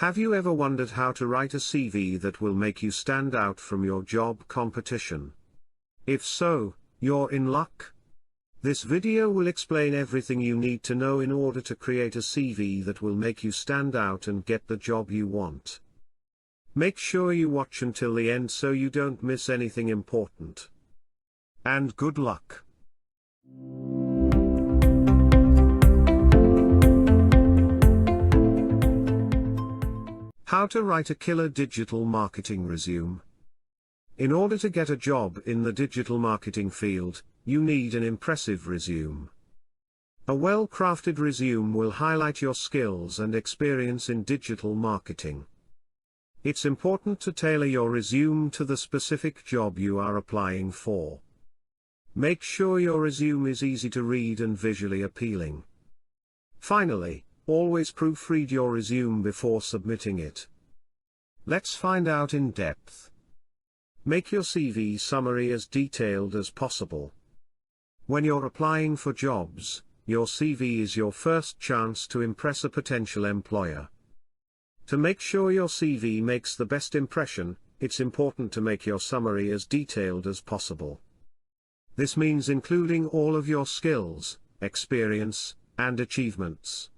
Have you ever wondered how to write a CV that will make you stand out from your job competition? If so, you're in luck. This video will explain everything you need to know in order to create a CV that will make you stand out and get the job you want. Make sure you watch until the end so you don't miss anything important. And good luck. How to write a killer digital marketing resume. In order to get a job in the digital marketing field, you need an impressive resume. A well-crafted resume will highlight your skills and experience in digital marketing. It's important to tailor your resume to the specific job you are applying for. Make sure your resume is easy to read and visually appealing. Finally, always proofread your resume before submitting it. Let's find out in depth. Make your CV summary as detailed as possible. When you're applying for jobs, your CV is your first chance to impress a potential employer. To make sure your CV makes the best impression, it's important to make your summary as detailed as possible. This means including all of your skills, experience, and achievements.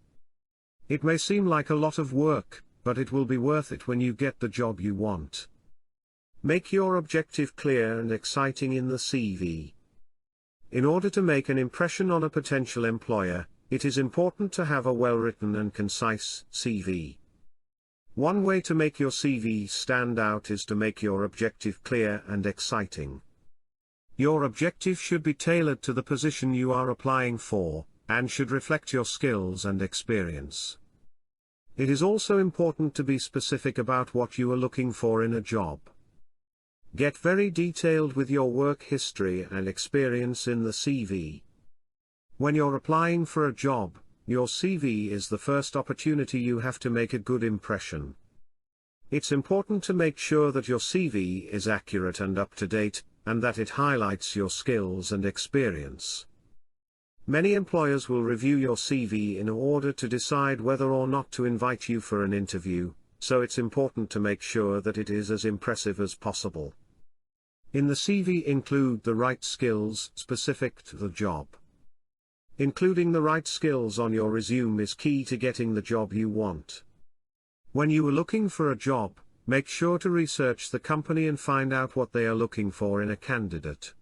It may seem like a lot of work, but it will be worth it when you get the job you want. Make your objective clear and exciting in the CV. In order to make an impression on a potential employer, it is important to have a well-written and concise CV. One way to make your CV stand out is to make your objective clear and exciting. Your objective should be tailored to the position you are applying for, and should reflect your skills and experience. It is also important to be specific about what you are looking for in a job. Get very detailed with your work history and experience in the CV. When you're applying for a job, your CV is the first opportunity you have to make a good impression. It's important to make sure that your CV is accurate and up to date, and that it highlights your skills and experience. Many employers will review your CV in order to decide whether or not to invite you for an interview, so it's important to make sure that it is as impressive as possible. In the CV, include the right skills specific to the job. Including the right skills on your resume is key to getting the job you want. When you are looking for a job, make sure to research the company and find out what they are looking for in a candidate.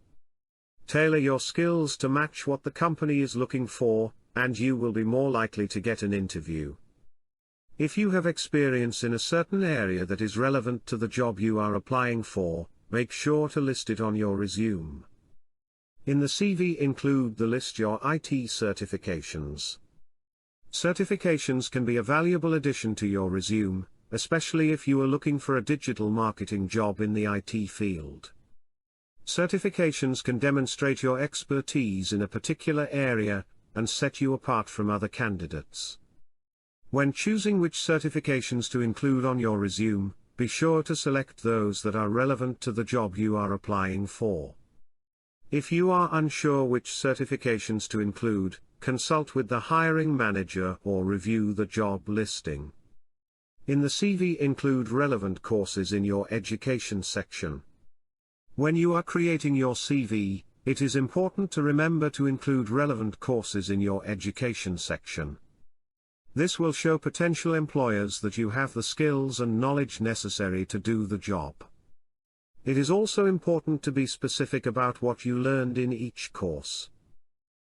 Tailor your skills to match what the company is looking for, and you will be more likely to get an interview. If you have experience in a certain area that is relevant to the job you are applying for, make sure to list it on your resume. In the CV, include the list your IT certifications. Certifications can be a valuable addition to your resume, especially if you are looking for a digital marketing job in the IT field. Certifications can demonstrate your expertise in a particular area, and set you apart from other candidates. When choosing which certifications to include on your resume, be sure to select those that are relevant to the job you are applying for. If you are unsure which certifications to include, consult with the hiring manager or review the job listing. In the CV, include relevant courses in your education section. When you are creating your CV, it is important to remember to include relevant courses in your education section. This will show potential employers that you have the skills and knowledge necessary to do the job. It is also important to be specific about what you learned in each course.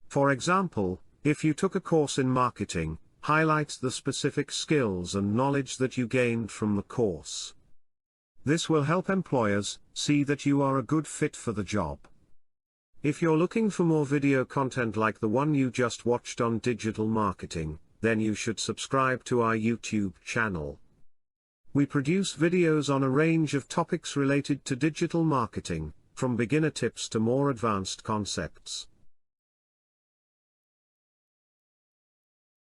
For example, if you took a course in marketing, highlight the specific skills and knowledge that you gained from the course. This will help employers see that you are a good fit for the job. If you're looking for more video content like the one you just watched on digital marketing, then you should subscribe to our YouTube channel. We produce videos on a range of topics related to digital marketing, from beginner tips to more advanced concepts.